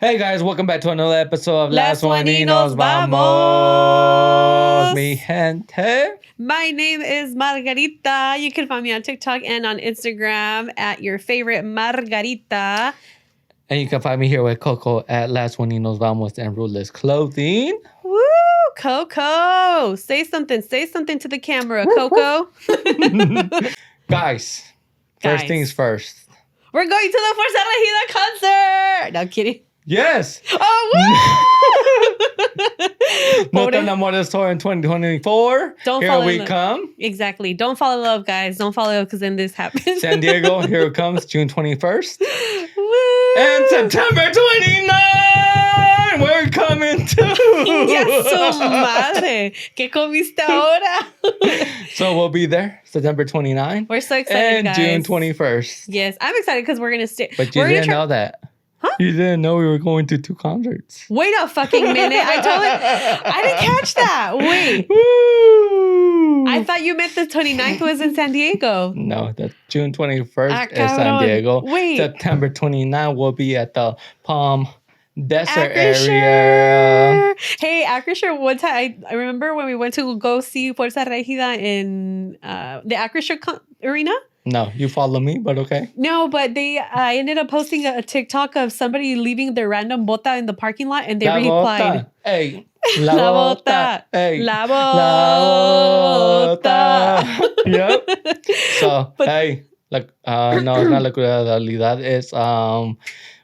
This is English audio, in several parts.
Hey guys, welcome back to another episode of Las Suaninos Suaninos Vamos, Vamos. mi gente. My name is Margarita. You can find me on TikTok and on Instagram at your favorite Margarita. And you can find me here with Coco at Las Suaninos Vamos and Ruthless Clothing. Woo! Coco! Say something to the camera, Coco. Guys, first things first. We're going to the Fuerza Regida concert! No, I'm kidding. Yes! Oh, woo! No Te Enamores Tour in 2024. Don't here fall we in love. come. Exactly. Don't fall in love, guys. Don't fall in love because then this happens. San Diego, here it comes, June 21st. Woo! And September 29! We're coming too! ¡Ya su madre! ¿Qué comiste ahora? So we'll be there September 29. We're so excited, and guys. June 21st. Yes, I'm excited because we're going to stay. But you didn't know that. Huh? You didn't know we were going to 2 concerts. Wait a fucking minute. I didn't catch that. Wait. Woo! I thought you meant the 29th was in San Diego. No, the June 21st Ah, is San cabrón. Diego. Wait. September 29 will be at the Palm Desert Acrisure. area. Hey, Acrisure, one time, I remember when we went to go see Fuerza Regida in the Acrisure arena. No, you follow me, but okay. No, but I ended up posting a TikTok of somebody leaving their random bota in the parking lot, and they La replied, bota. Hey. La, La bota. bota. Hey. La bota. Yep. So, But- hey. Like, no, it's not La Realidad. It's,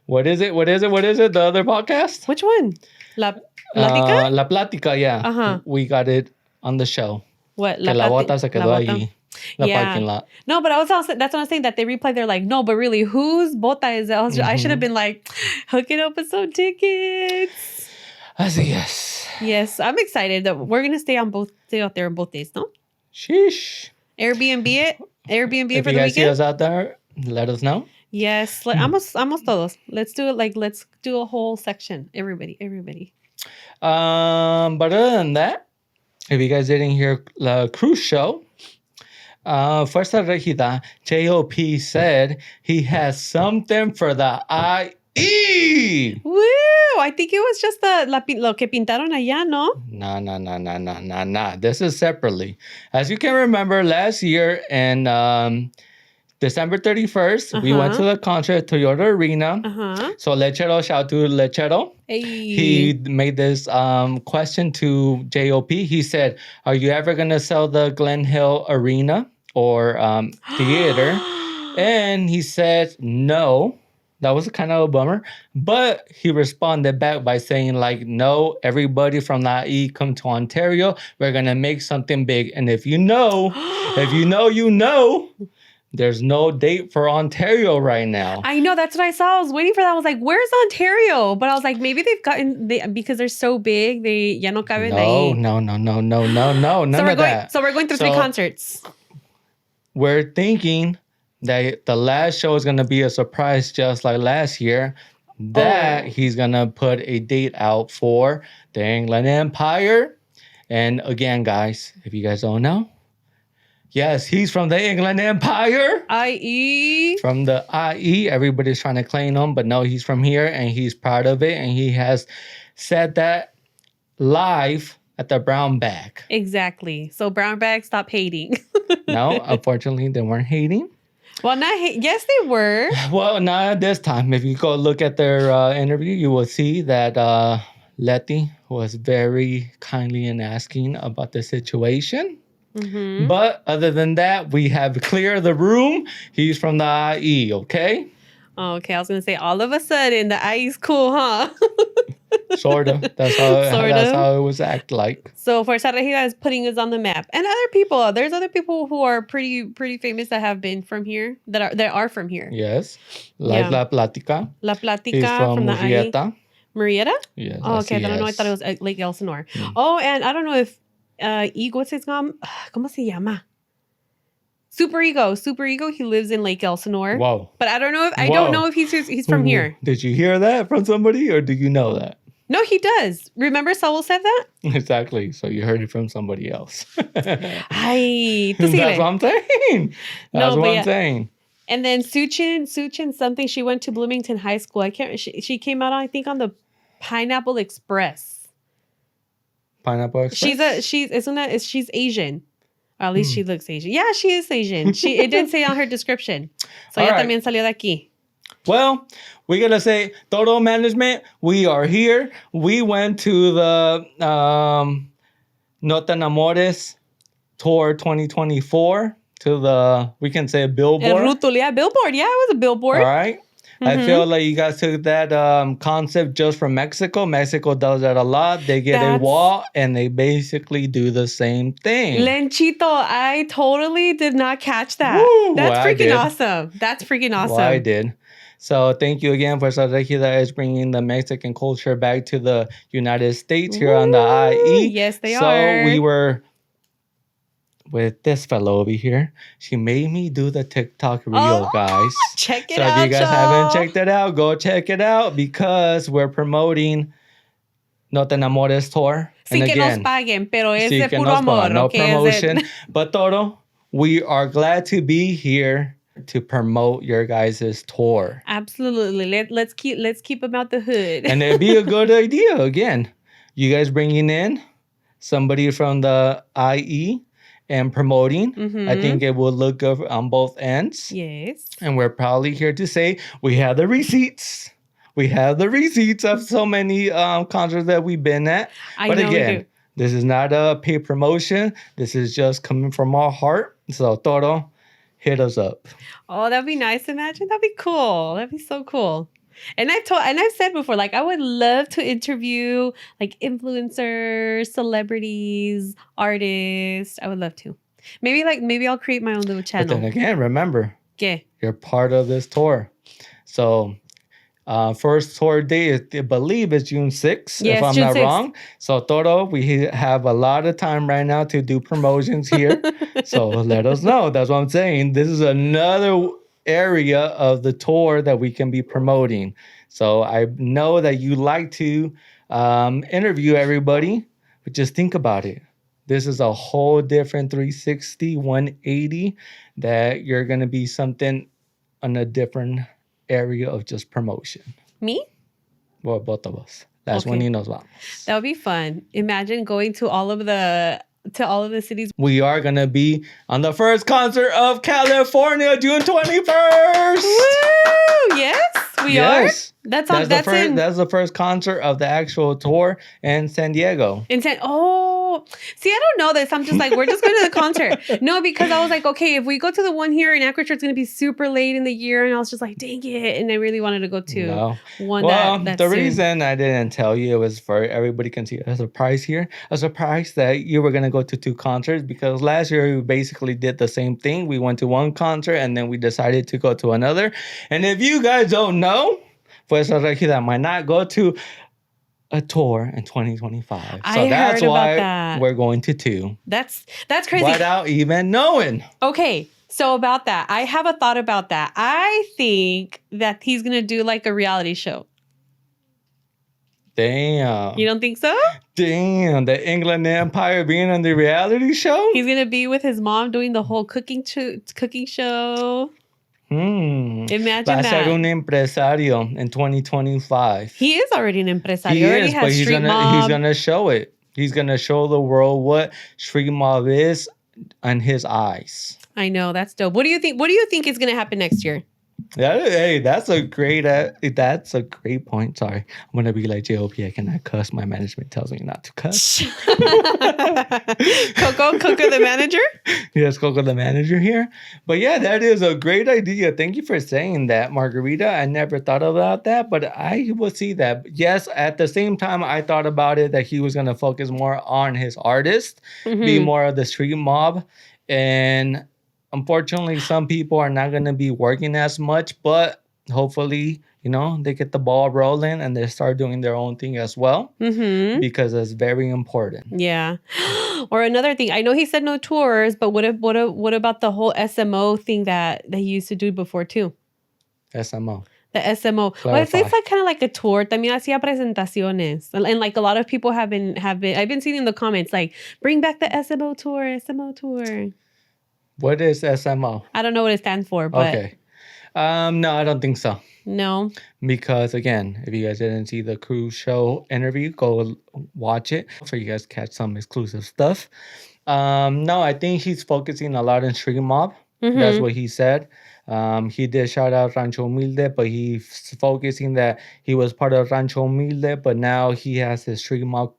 what is it? The other podcast? Which one? La Plática? La Plática, yeah. Uh-huh. We got it on the show. What? Que la bota se quedó La bota? ahí. The Yeah. parking lot. No, but that's what I was saying, that they replied, they're like, no, but really, whose bota is it? I should have been like, hooking up with some tickets. Así es. Yes, I'm excited that we're going to stay out there on both days, no? Sheesh. Airbnb it If for you the guys see weekend. us out there, let us know. Yes, vamos todos. Let's do it. Let's do a whole section. Everybody. But other than that, if you guys didn't hear the cruise show, Fuerza Regida, J.O.P. said he has something for the IE. Woo! I think it was just lo que pintaron allá, no? Nah. This is separately. As you can remember, last year in December 31st, we went to the concert at Toyota Arena. Uh-huh. So Lechero, shout out to Lechero. Hey. He made this question to JOP. He said, are you ever going to sell the Glen Hill Arena or theater? And he said, no. That was kind of a bummer. But he responded back by saying, like, no, everybody from the IE come to Ontario. We're going to make something big. And if you know, you know. There's no date for Ontario right now. I know, that's what I saw. I was waiting for that. I was like, where's Ontario? But I was like, maybe because they're so big, they ya no caben ahí. No. None of that. So we're going through 3 concerts. We're thinking that the last show is going to be a surprise just like last year. That he's going to put a date out for the England Empire. And again, guys, if you guys don't know, yes, he's from the England Empire. IE. From the IE. Everybody's trying to claim him, but no, he's from here and he's proud of it. And he has said that live at the Brown Bag. Exactly. So Brown Bag, stop hating. No, unfortunately, they weren't hating. Well, yes, they were. Well, not at this time. If you go look at their interview, you will see that Letty was very kindly in asking about the situation. Mm-hmm. But other than that, we have cleared the room. He's from the IE, okay? Okay, I was going to say, all of a sudden, the IE's cool, huh? Sort of. That's how it was act like. So Fuerza Regida is putting us on the map. And other people, there's other people who are pretty famous that have been from here, that are from here. Yes. Like Yeah. La Plática. La He's Plática from the IE. Murrieta. Murrieta? Yes. Oh, okay. I don't know. I yes. thought it was Lake Elsinore. Mm. Oh, and I don't know if what's his name? ¿Cómo se llama? Super Ego, he lives in Lake Elsinore. Whoa. But I don't know if he's from here. Did you hear that from somebody or do you know that? No, he does. Remember Saul said that? Exactly. So you heard it from somebody else. Ay, tú That's síguele. what I'm saying. That's No, what but I'm yeah. saying. And then Suchin something. She went to Bloomington High School. I can't. She came out, I think, on the Pineapple Express. Pineapple Express? She's Asian. Or at least she looks Asian. Yeah, she is Asian. It didn't say on her description. So ella también salió de aquí. Well, we're going to say, Todo Management, we are here. We went to the No Te Enamores Tour 2024 to the, we can say, billboard. El Rutul, yeah, billboard. Yeah, it was a billboard. All right. I feel like you guys took that concept just from Mexico. Mexico does that a lot. They get a wall and they basically do the same thing. Lenchito, I totally did not catch that. Woo, That's freaking awesome. That's freaking awesome. Well, I did. So thank you again for Sarregida that is bringing the Mexican culture back to the United States here on the IE. Yes, they are. So we were with this fellow over here. She made me do the TikTok reel, guys. Check it out, So if you guys haven't checked it out, go check it out because we're promoting No Te Enamores Tour. Sin que nos paguen, pero es de puro amor. No promotion. But Todo, we are glad to be here to promote your guys' tour. Absolutely. Let's keep them out the hood. And it'd be a good idea, again. You guys bringing in somebody from the IE and promoting. I think it will look good on both ends. Yes. And we're probably here to say we have the receipts. We have the receipts of so many concerts that we've been at. But again, this is not a paid promotion. This is just coming from our heart. So Todo, hit us up. Oh, that'd be nice. Imagine. That'd be cool. That'd be so cool. And I've said before, like, I would love to interview like influencers, celebrities, artists. I would love to. Maybe I'll create my own little channel. But then again, remember, you're part of this tour. So first tour date, I believe, is June 6th, if I'm not wrong. So Todo, we have a lot of time right now to do promotions here. So let us know. That's what I'm saying. This is another area of the tour that we can be promoting. So I know that you like to interview everybody, but just think about it. This is a whole different 360, 180 that you're going to be something on a different area of just promotion. Me? Well, both of us. That's when nos vamos. That would be fun. Imagine going to all of the cities. We are going to be on the first concert of California, June 21st. Woo! Yes, we are. That's the first concert of the actual tour in San Diego. See, I don't know this. I'm just like, we're just going to the concert. No, because I was like, okay, if we go to the one here in Anchorage, it's going to be super late in the year. And I was just like, dang it. And I really wanted to go to one that's the reason I didn't tell you was for everybody can see a surprise here. A surprise that you were going to go to 2 concerts because last year we basically did the same thing. We went to one concert and then we decided to go to another. And if you guys don't know, pues Regida might not go to a tour in 2025. So that's why we're going to 2. That's crazy. Without even knowing. Okay, so about that, I have a thought about that. I think that he's going to do like a reality show. Damn. You don't think so? Damn, the England Empire being on the reality show? He's going to be with his mom doing the whole cooking show. Imagine Va a ser un empresario in 2025. He is already an empresario. He already is, has but he's Street gonna show it. He's gonna show the world what street mob is in his eyes. I know, that's dope. What do you think is gonna happen next year? That's a great point. Sorry, I'm gonna be like JOP. I cannot cuss. My management tells me not to cuss. Coco the manager. Yes, Coco the manager here. But yeah, that is a great idea. Thank you for saying that, Margarita. I never thought about that, but I will see that. Yes, at the same time, I thought about it that he was gonna focus more on his artist, be more of the street mob, and unfortunately, some people are not going to be working as much, but hopefully, they get the ball rolling and they start doing their own thing as well because it's very important. Yeah. Or another thing, I know he said no tours, but what about the whole SMO thing that he used to do before too? SMO. The SMO. Well, it's like kind of like a tour. También hacía presentaciones. And like a lot of people have been, I've been seeing in the comments, like, bring back the SMO tour. What is SMO? I don't know what it stands for, but... Okay. No, I don't think so. No. Because again, if you guys didn't see the cruise show interview, go watch it for you guys to catch some exclusive stuff. No, I think he's focusing a lot on Street Mob. That's Mm-hmm. what he said. He did shout out Rancho Humilde, but he's focusing that he was part of Rancho Humilde, but now he has his Street Mob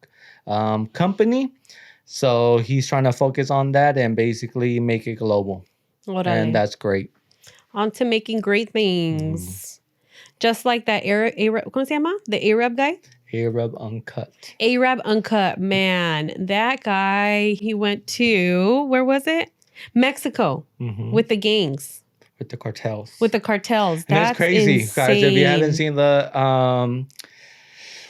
company. So he's trying to focus on that and basically make it global. And Órale. that's great. On to making great things. Just like that Arab, ¿cómo se llama? The Arab guy? Arab Uncut. Arab Uncut. Man, that guy, he went to, where was it? Mexico Mhm. with the gangs, With the cartels. with the cartels. And That's it's crazy, guys. If you haven't insane. seen the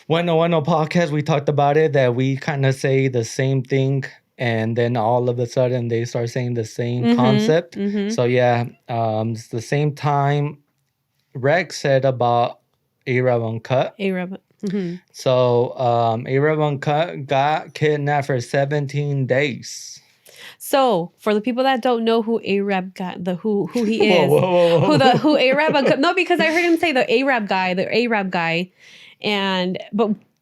Bueno podcast, we talked about it, that we kind of say the same thing, and then all of a sudden they start saying the same concept. Mhm. So yeah, it's the same time Rex said about Arab Uncut. Arab. Mhm. So Arab Uncut got kidnapped for 17 days. So, for the people that don't know who Arab got, who he Whoa, is, whoa, whoa, whoa. who Arab Uncut, no, because I heard him say the Arab guy, but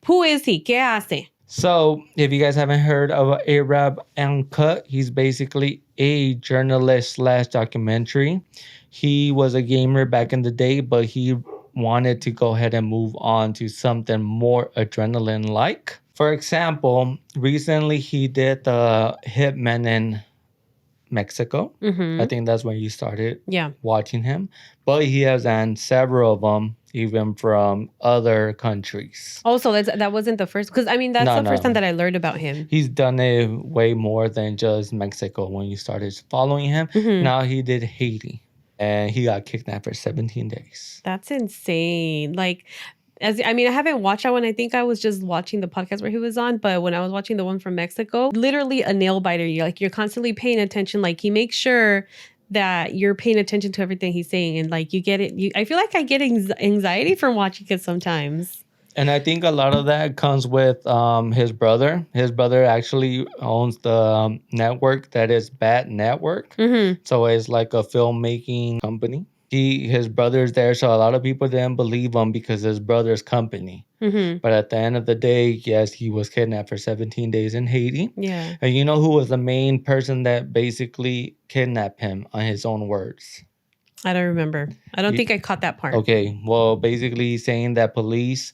who is he? ¿Qué hace? So, if you guys haven't heard of Arab Uncut, he's basically a journalist / documentary. He was a gamer back in the day, but he wanted to go ahead and move on to something more adrenaline-like. For example, recently he did the Hitman in Mexico. Mhm. I think that's when you started Yeah. watching him. But he has done several of them, even from other countries. Oh, so that wasn't the first, because I mean that's No, the first no. time that I learned about him. He's done it way more than just Mexico when you started following him. Mhm. Now he did Haiti, and he got kidnapped for 17 days. That's insane. Like, I haven't watched that one. I think I was just watching the podcast where he was on. But when I was watching the one from Mexico, literally a nail biter. You're constantly paying attention. Like, he makes sure that you're paying attention to everything he's saying, and like you get it. I feel like I get anxiety from watching it sometimes. And I think a lot of that comes with his brother. His brother actually owns the network that is Bat Network. Mm-hmm. So it's like a filmmaking company. His brother's there, so a lot of people didn't believe him because his brother's company. Mm-hmm. But at the end of the day, yes, he was kidnapped for 17 days in Haiti. Yeah. And you know who was the main person that basically kidnapped him on his own words? I don't remember. I don't think I caught that part. Okay, well, basically he's saying that police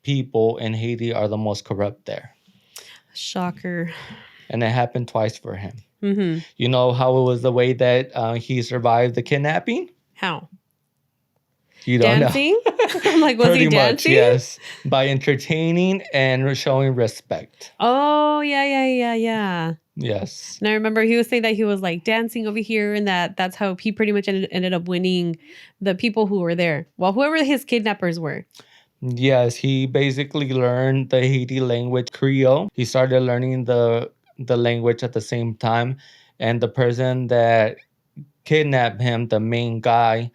people in Haiti are the most corrupt there. Shocker. And it happened twice for him. Mm-hmm. You know how it was the way that he survived the kidnapping? How? You don't Dancing? know. I'm like, was he Pretty much, dancing? yes. By entertaining and showing respect. Oh, yeah. Yes. And I remember he was saying that he was like dancing over here, and that's how he pretty much ended up winning the people who were there. Well, whoever his kidnappers were. Yes, he basically learned the Haiti language, Creole. He started learning the language at the same time. And the person that kidnapped him, the main guy,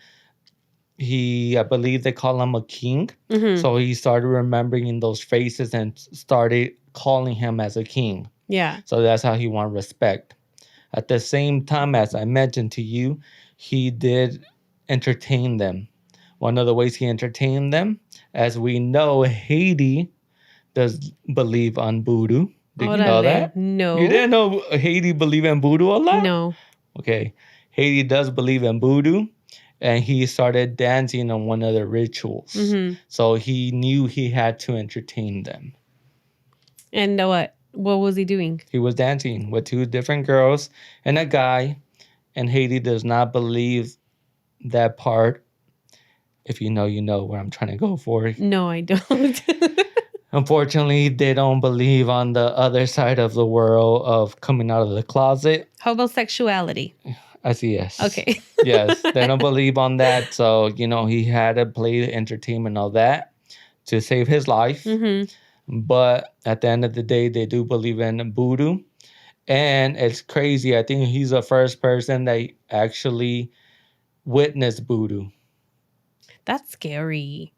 I believe they call him a king. Mm-hmm. So he started remembering those faces and started calling him as a king. Yeah. So that's how he won respect. At the same time, as I mentioned to you, he did entertain them. One of the ways he entertained them, as we know, Haiti does believe on voodoo. Did you know that? No. You didn't know Haiti believe in voodoo a lot? No. Okay. Haiti does believe in voodoo, and he started dancing on one of the rituals. Mm-hmm. So he knew he had to entertain them. And what? What was he doing? He was dancing with two different girls and a guy, and Haiti does not believe that part. If you know, you know where I'm trying to go for. No, I don't. Unfortunately, they don't believe on the other side of the world of coming out of the closet. Homosexuality. I see, yes. Okay. Yes, they don't believe on that. So, he had to play the entertainment of that to save his life. Mm-hmm. But at the end of the day, they do believe in voodoo. And it's crazy. I think he's the first person that actually witnessed voodoo. That's scary.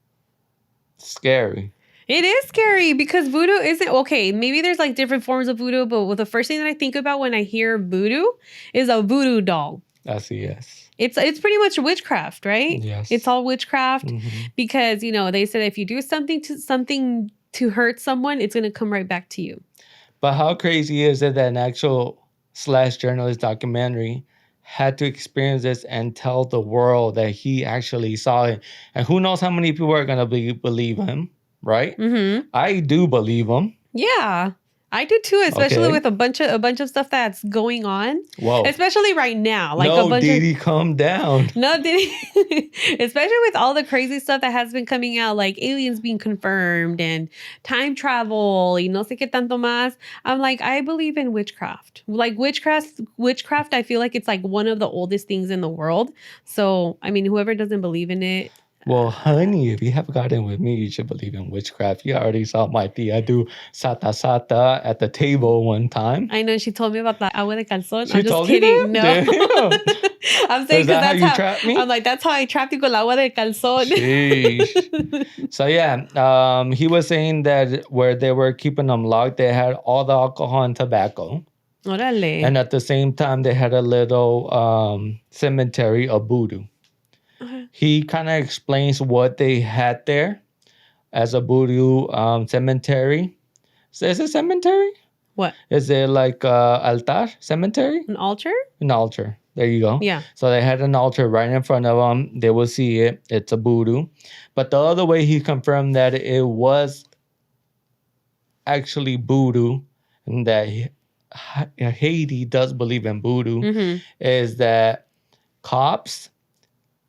Scary. It is scary because voodoo isn't okay. Maybe there's like different forms of voodoo, but the first thing that I think about when I hear voodoo is a voodoo doll. I see, yes. It's pretty much witchcraft, right? Yes. It's all witchcraft Mhm. because, they said if you do something to hurt someone, it's going to come right back to you. But how crazy is it that an actual slash journalist documentary had to experience this and tell the world that he actually saw it? And who knows how many people are going to believe him, right? Mm-hmm. I do believe him. Yeah. I do too, especially Okay. with a bunch of stuff that's going on. Whoa. Especially right now. Like no, a bunch Didi, calm down. No, did he? Especially with all the crazy stuff that has been coming out, like aliens being confirmed and time travel, y no sé qué tanto más. I'm like, I believe in witchcraft. Like witchcraft, I feel like it's like one of the oldest things in the world. So, I mean, whoever doesn't believe in it. Well, honey, if you have gotten with me, you should believe in witchcraft. You already saw my tia do sata sata at the table one time. I know she told me about the agua de calzón. She I'm just told you kidding. that? No. Damn. I'm saying Is that how because you that's trap me? I'm like, that's how I trapped you con el agua de calzón. Sheesh. So yeah, he was saying that where they were keeping them locked, they had all the alcohol and tobacco. Órale. And at the same time, they had a little cemetery of voodoo. Okay. He kind of explains what they had there as a voodoo cemetery. So is it cemetery? What? Is it like altar cemetery? An altar? An altar. There you go. Yeah. So they had an altar right in front of them. They will see it. It's a voodoo. But the other way he confirmed that it was actually voodoo and that Haiti does believe in voodoo Mm-hmm. is that cops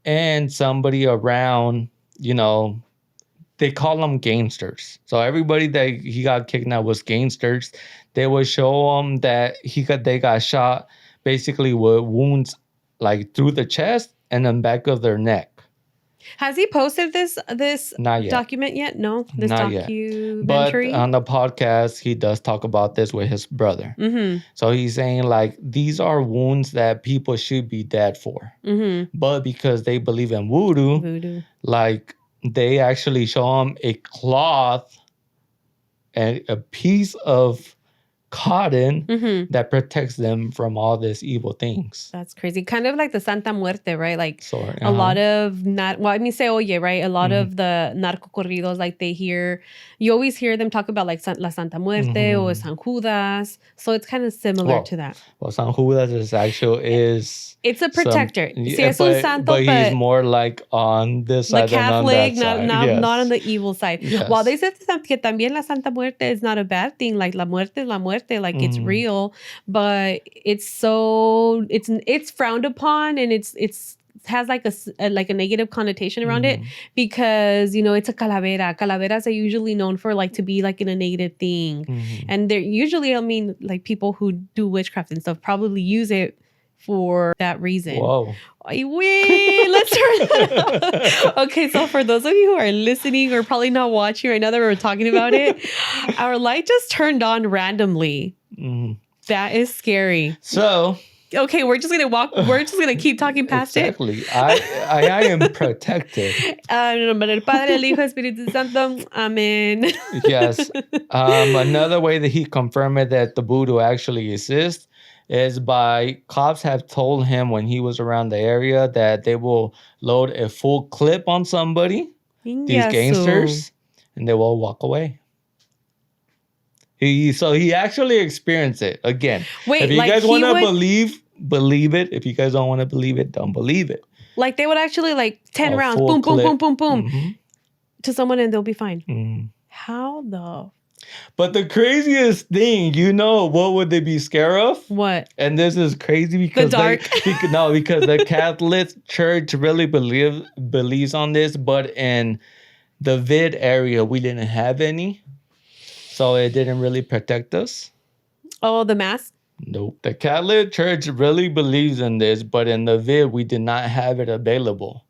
and somebody around, they call them gangsters. So everybody that he got kidnapped was gangsters. They would show them that they got shot basically with wounds like through the chest and then back of their neck. Has he posted this Not yet. document yet? No, this Not yet. But documentary. on the podcast, he does talk about this with his brother. Mm-hmm. So he's saying like these are wounds that people should be dead for, but because they believe in voodoo, like they actually show him a cloth and a piece of cotton that protects them from all these evil things. That's crazy. Kind of like the Santa Muerte, right? Like Sort, a lot of se oye, right? A lot of the narco corridos, like you always hear them talk about like La Santa Muerte or San Judas. So it's kind of similar to that. Well, San Judas is it's a protector. Sí, es but, un santo, but he's more like on this the side Catholic, than on that not, side. not on the evil side. Yes. While they said que también la Santa Muerte is not a bad thing, like la muerte es la muerte, like it's real, but it's frowned upon and it's has like a negative connotation around it because it's a calavera. Calaveras are usually known for like to be like in a negative thing, and they're usually, like people who do witchcraft and stuff probably use it for that reason. Whoa. Wait, let's turn that off. Okay, so for those of you who are listening or probably not watching right now that we're talking about it, our light just turned on randomly. That is scary. So okay, we're just gonna keep talking past exactly. I am protected. En nombre del Padre, el Hijo, Espíritu Santo. Amen. Yes. Another way that he confirmed that the voodoo actually exists is by cops have told him when he was around the area that they will load a full clip on somebody, these gangsters, and they will walk away. He actually experienced it again. Wait, if you guys want to believe it. If you guys don't want to believe it, don't believe it. Like they would actually like 10 rounds, boom, boom, boom, boom, boom, to someone and they'll be fine. How the? But the craziest thing, what would they be scared of? What? And this is crazy because the dark. because the Catholic Church really believes on this, but in the vid area we didn't have any, so it didn't really protect us. Oh, the mask? Nope. The Catholic Church really believes in this, but in the vid we did not have it available.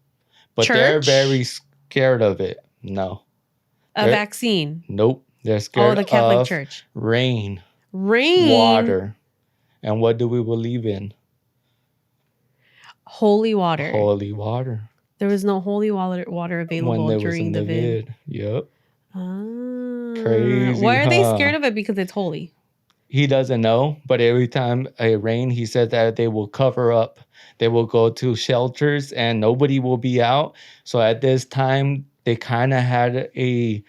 But they're very scared of it. No. A vaccine? Nope. They're scared the Catholic of Church. Rain, water. And what do we believe in? Holy water. Holy water. There was no holy water available during the vid. Yep. Ah. Crazy. Why are they scared of it? Because it's holy. he doesn't know, but every time it rained, he said that they will cover up. They will go to shelters and nobody will be out. So at this time, they kind of had a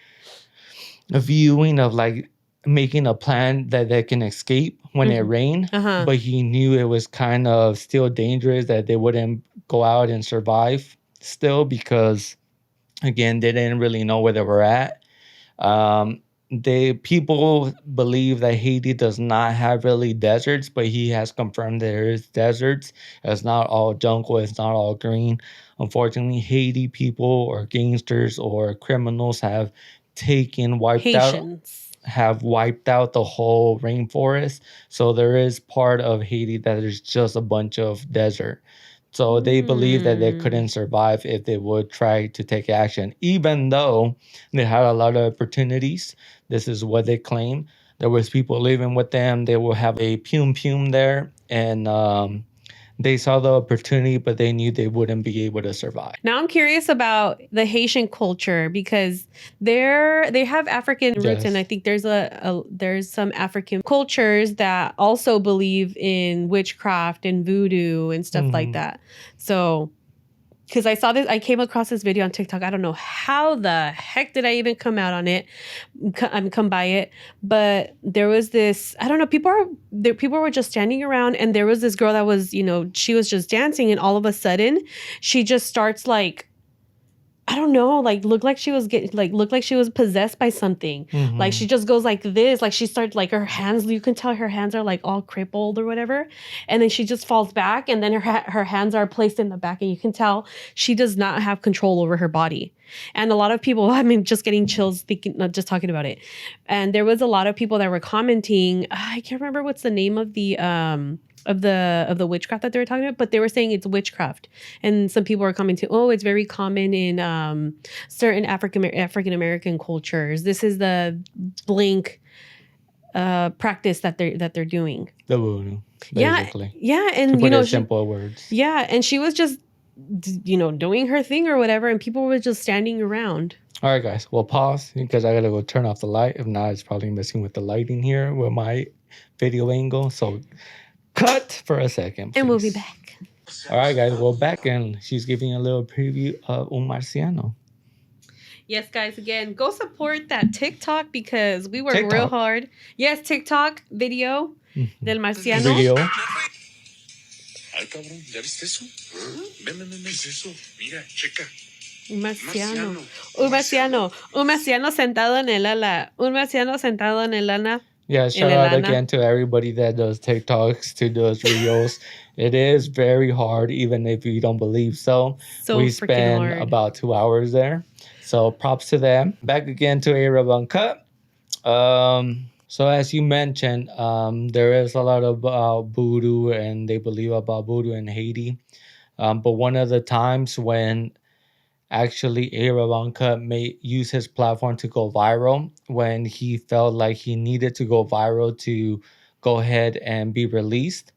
viewing of like making a plan that they can escape when it rained. Uh-huh. But he knew it was kind of still dangerous that they wouldn't go out and survive still because, again, they didn't really know where they were at. People believe that Haiti does not have really deserts, but he has confirmed there is deserts. It's not all jungle. It's not all green. Unfortunately, Haiti people or gangsters or criminals Haitians. have wiped out the whole rainforest. So there is part of Haiti that is just a bunch of desert. So they believe that they couldn't survive if they would try to take action, even though they had a lot of opportunities. This is what they claim. There was people living with them. They will have a pium there, and they saw the opportunity, but they knew they wouldn't be able to survive. Now I'm curious about the Haitian culture because they have African roots, and I Yes. think there's some African cultures that also believe in witchcraft and voodoo and stuff like Mhm. that. So, because I came across this video on TikTok. I don't know how the heck did I even come out on it, come by it, but there was this. I don't know. People were just standing around, and there was this girl that was, she was just dancing, and all of a sudden, she just starts like, I don't know, like looked like she was possessed by something. Like she Mhm. just goes like this, like she starts like her hands, you can tell her hands are like all crippled or whatever. And then she just falls back, and then her hands are placed in the back, and you can tell she does not have control over her body. And a lot of people, I mean, just getting chills thinking, not just talking about it. And there was a lot of people that were commenting. I can't remember what's the name of the witchcraft that they were talking about, but they were saying it's witchcraft. And some people are commenting, oh, it's very common in certain African American cultures. This is the blink practice that they're doing. The voodoo, Yeah, basically. yeah, To and put it in simple words. yeah, and she was just doing her thing or whatever, and people were just standing around. All right, guys, we'll pause because I gotta go turn off the light. If not, it's probably messing with the lighting here with my video angle. So cut for a second, And we'll be please. back. All right, guys, we're back, and she's giving a little preview of Un Marciano. Yes, guys, again, go support that TikTok because we work real TikTok? hard. Yes, TikTok video del Marciano. Video. Ay, cabrón, ¿ya viste eso? Ven, ¿qué es eso? Mira, checa. Un marciano. Un marciano. Un marciano sentado en el ala. Un marciano sentado en el ala. Yeah, shout el out lana. again to everybody that does TikToks, to those reels. It is very hard, even if you don't believe so. So We freaking spend hard. about 2 hours there. So props to them. Back again to Arab Uncut. So as you mentioned, there is a lot of voodoo, and they believe about voodoo in Haiti. But one of the times when actually Arab Uncut may use his platform to go viral, when he felt like he needed to go viral to go ahead and be released,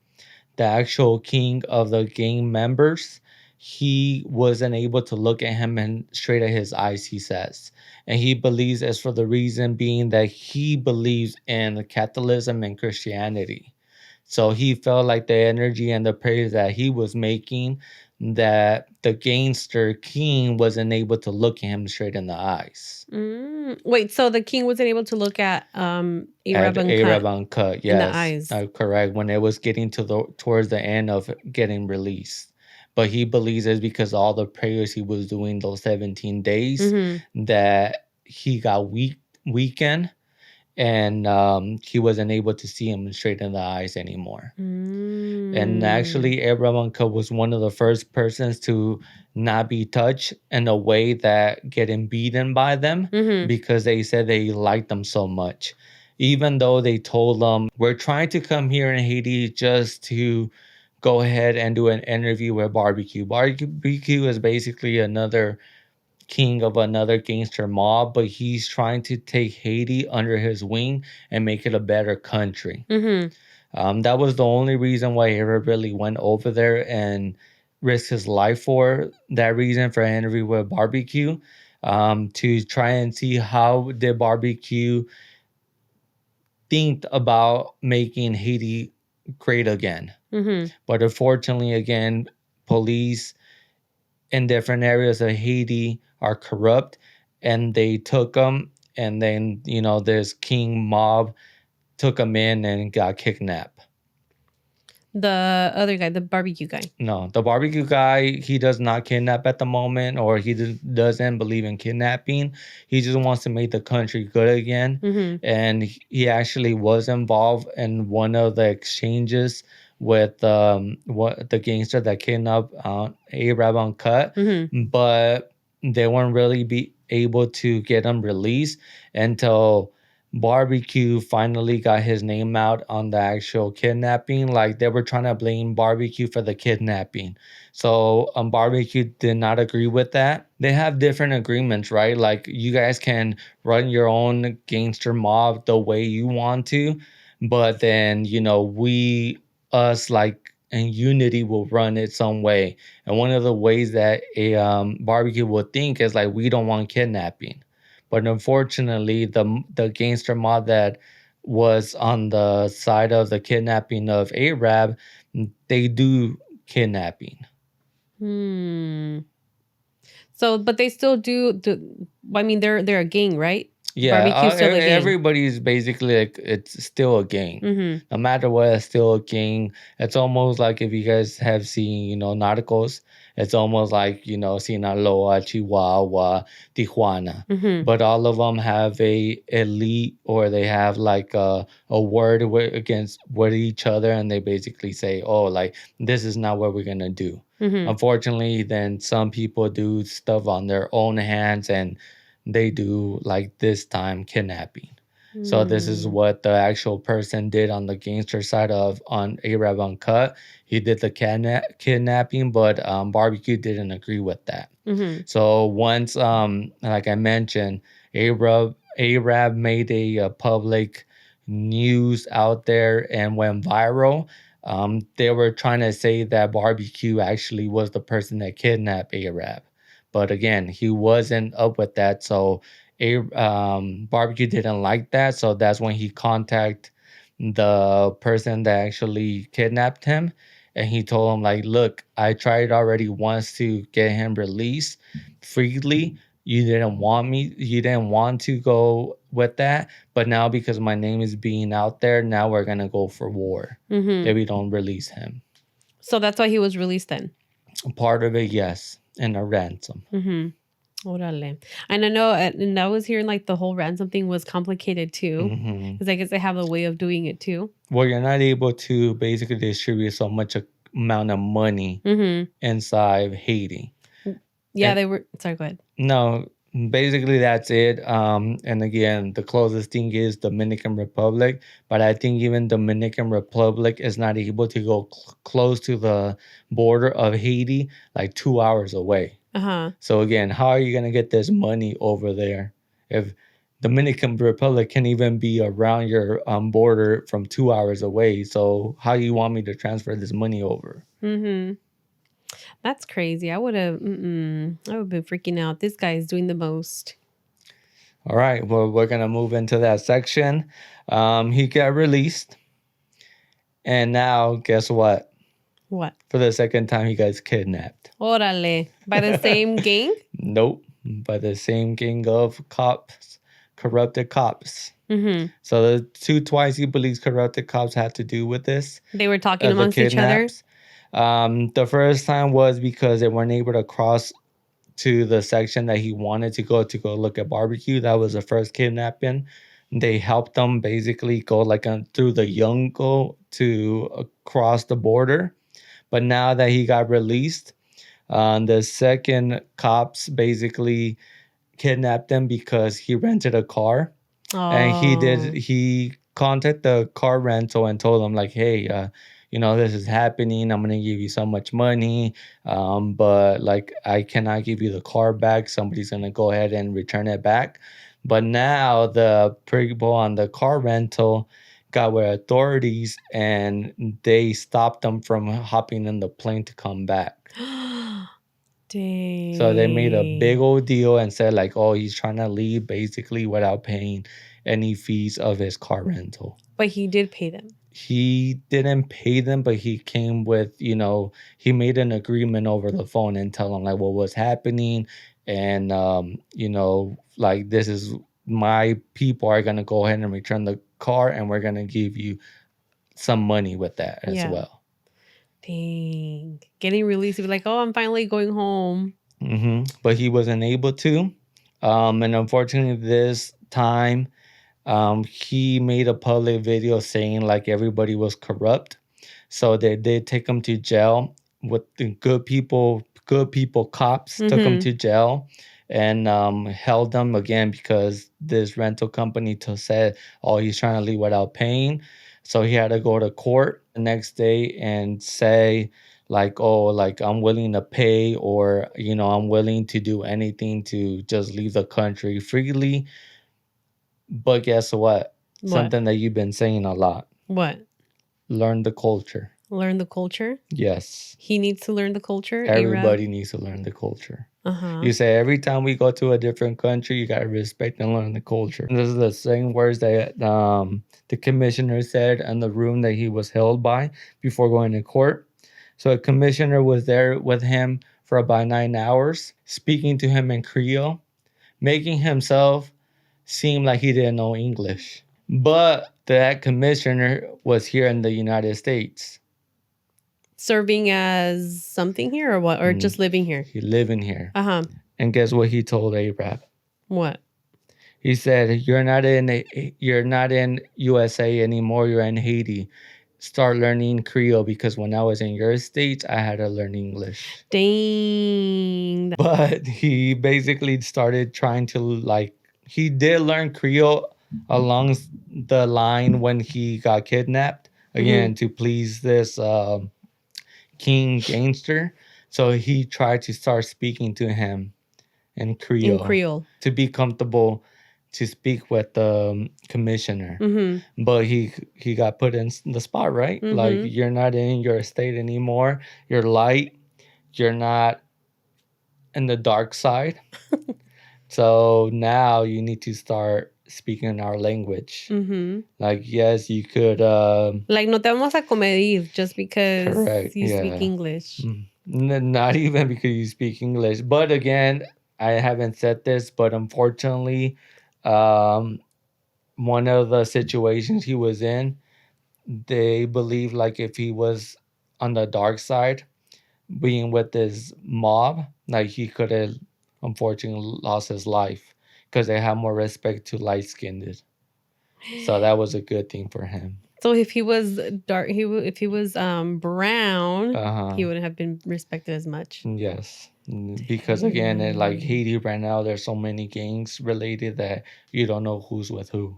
the actual king of the gang members, he wasn't able to look at him and straight at his eyes, he says. And he believes it's for the reason being that he believes in Catholicism and Christianity. So he felt like the energy and the praise that he was making, that the gangster king wasn't able to look at him straight in the eyes. Wait, so the king wasn't able to look at Arab Arab Uncut Uncut, in the yes, eyes. correct. When it was getting towards the end of getting released, but he believes it's because all the prayers he was doing those 17 days Mm-hmm. that he got weakened, and he wasn't able to see him straight in the eyes anymore. And actually, Abraham Uncut was one of the first persons to not be touched in a way that getting beaten by them, Mm-hmm. because they said they liked them so much. Even though they told them, we're trying to come here in Haiti just to go ahead and do an interview with Barbecue. Barbecue is basically another king of another gangster mob, but he's trying to take Haiti under his wing and make it a better country. Mm-hmm. That was the only reason why he ever really went over there and risked his life for that reason, for an interview with Barbecue, to try and see how did Barbecue think about making Haiti great again. Mm-hmm. But unfortunately, again, police in different areas of Haiti are corrupt, and they took them. And then, this king mob took him in and got kidnapped. The other guy, the barbecue guy. No, the barbecue guy, he does not kidnap at the moment, or he doesn't believe in kidnapping. He just wants to make the country good again. Mm-hmm. And he actually was involved in one of the exchanges with what the gangster that kidnapped Arab Uncut, Mm-hmm. but they weren't really be able to get him released until Barbecue finally got his name out on the actual kidnapping. Like, they were trying to blame Barbecue for the kidnapping. So Barbecue did not agree with that. They have different agreements, right? Like, you guys can run your own gangster mob the way you want to, but then, us, like, in unity will run it some way. And one of the ways that a Barbecue will think is like, we don't want kidnapping. But unfortunately, the gangster mob that was on the side of the kidnapping of Arab, they do kidnapping. Hmm. So, but they still do. I mean, they're a gang, right? Yeah, Barbecue's still a gang. everybody's basically like, it's still a gang. Mm-hmm. No matter what, it's still a gang. It's almost like if you guys have seen, Narcos, it's almost like, Sinaloa, Chihuahua, Tijuana. Mm-hmm. But all of them have a elite, or they have like a word against with each other, and they basically say, oh, like, this is not what we're going to do. Mm-hmm. Unfortunately, then some people do stuff on their own hands, and they do, like, this time, kidnapping. So this is what the actual person did on the gangster side on Arab Uncut. He did the kidnapping, but Barbecue didn't agree with that. Mm-hmm. So once, like I mentioned, Arab made a public news out there and went viral. They were trying to say that Barbecue actually was the person that kidnapped Arab. But again, he wasn't up with that. So Barbecue didn't like that. So that's when he contacted the person that actually kidnapped him. And he told him, like, look, I tried already once to get him released freely. You didn't want to go with that. But now, because my name is being out there, now we're going to go for war Mm-hmm. if we don't release him. So that's why he was released then. Part of it, yes, and a ransom. Mm-hmm. Orale. And I know, and I was hearing like the whole ransom thing was complicated too. Mhm. Because I guess they have a way of doing it too. Well, you're not able to basically distribute so much amount of money Mm-hmm. inside Haiti. Yeah, And- they were. Sorry, go ahead. No, basically that's it. And again, the closest thing is Dominican Republic, but I think even Dominican Republic is not able to go close to the border of Haiti, like 2 hours away. Uh-huh. So again, how are you going to get this money over there if Dominican Republic can even be around your border from 2 hours away? So how do you want me to transfer this money over? Mm-hmm. That's crazy. I would have been freaking out. This guy is doing the most. All right, well, we're going to move into that section. He got released. And now, guess what? What? For the second time, he got kidnapped. Orale. By the same gang? Nope, by the same gang of cops, corrupted cops. Mm-hmm. So the twice he believes corrupted cops had to do with this. They were talking The amongst each other. kidnaps. The first time was because they weren't able to cross to the section that he wanted to go look at Barbecue. That was the first kidnapping. They helped them basically go like through the jungle to cross the border. But now that he got released, the second cops basically kidnapped him because he rented a car. Oh. And he contacted the car rental and told them, like, hey, this is happening. I'm going to give you so much money. But like, I cannot give you the car back. Somebody's going to go ahead and return it back. But now the people on the car rental got with authorities, and they stopped them from hopping in the plane to come back. Dang. So they made a big old deal and said, like, oh, he's trying to leave basically without paying any fees of his car rental. But he did pay them. He didn't pay them, but he came with, he made an agreement over the phone and tell them like what was happening. And, like this is my people are going to go ahead and return the car and we're going to give you some money with that as Yeah. well. Dang. Getting released, he'd be like, oh, I'm finally going home. But he wasn't able to. And unfortunately, this time, he made a public video saying like everybody was corrupt. So they did take him to jail with the good people cops took him to jail and held him again because this rental company said, oh, he's trying to leave without paying. So he had to go to court the next day and say like, oh, like I'm willing to pay or, I'm willing to do anything to just leave the country freely. But guess what? Something that you've been saying a lot. What? Learn the culture. Learn the culture? Yes. He needs to learn the culture? Everybody needs to learn the culture. You say every time we go to a different country, you got to respect and learn the culture. And this is the same words that the commissioner said in the room that he was held by before going to court. So a commissioner was there with him for about 9 hours, speaking to him in Creole, making himself seem like he didn't know English. But that commissioner was here in the United States. Serving as something here or what? Or just living here? He living here. Uh-huh. And guess what he told Arab? What? He said, you're not in USA anymore, you're in Haiti. Start learning Creole because when I was in your states, I had to learn English. Dang. But he basically started trying to he did learn Creole along the line when he got kidnapped, again, to please this king gangster. So he tried to start speaking to him in Creole. To be comfortable to speak with the commissioner. But he got put in the spot, right? Like, you're not in your state anymore. You're light. You're not in the dark side. So now you need to start speaking our language. Like, yes, you could... like, no te vamos a comedir just because you speak English. Not even because you speak English. But again, I haven't said this, but unfortunately, one of the situations he was in, they believe like if he was on the dark side, being with this mob, like he could have unfortunately lost his life because they have more respect to light-skinned. So that was a good thing for him. So if he was dark, if he was brown, he wouldn't have been respected as much. Yes, because again, like Haiti right now, there's so many gangs related that you don't know who's with who.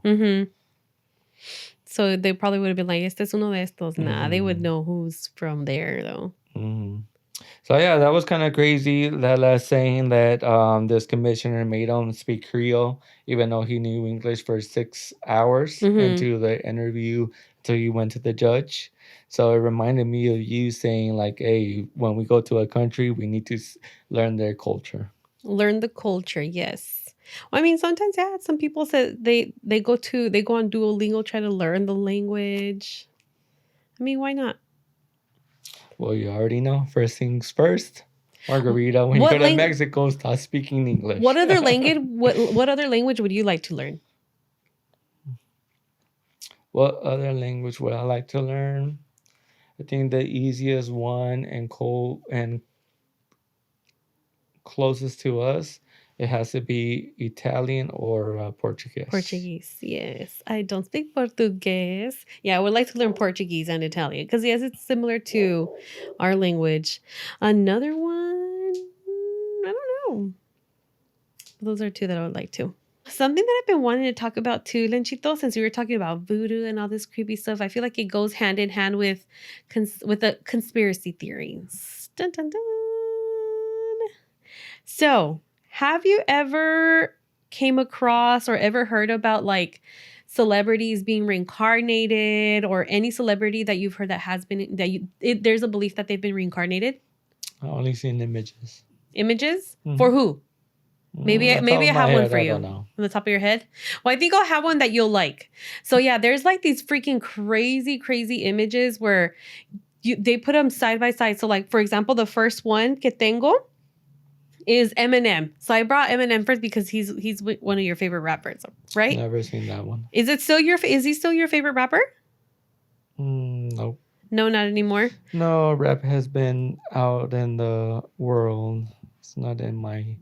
So they probably would have been like, "Este es uno de estos." Nah, they would know who's from there though. So yeah, that was kind of crazy. That last saying that this commissioner made him speak Creole, even though he knew English for 6 hours into the interview until you went to the judge. So it reminded me of you saying like, hey, when we go to a country, we need to learn their culture. Learn the culture, yes. Well, I mean, sometimes, yeah, some people said they go on Duolingo, try to learn the language. I mean, why not? Well, you already know. First things first, Margarita. When you go to Mexico, start speaking English. What other language? What other language would you like to learn? What other language would I like to learn? I think the easiest one and closest to us, it has to be Italian or Portuguese. Portuguese, yes. I don't speak Portuguese. Yeah, I would like to learn Portuguese and Italian because, yes, it's similar to our language. Another one, I don't know. Those are two that I would like to. Something that I've been wanting to talk about too, Lenchito, since we were talking about voodoo and all this creepy stuff, I feel like it goes hand in hand with the conspiracy theories. Dun, dun, dun. So, have you ever came across or ever heard about like celebrities being reincarnated, or any celebrity that you've heard that has been there's a belief that they've been reincarnated? I only seen images. Images? For who? Maybe Top maybe of I my have one head, for I you don't on know. the top of your head. Well, I think I'll have one that you'll like. So yeah, there's like these freaking crazy images where they put them side by side. So like for example, the first one que tengo is Eminem. So I brought Eminem first because he's one of your favorite rappers, right? Never seen that one. Is he still your favorite rapper? Nope. No, not anymore. No, rap has been out in the world. It's not in my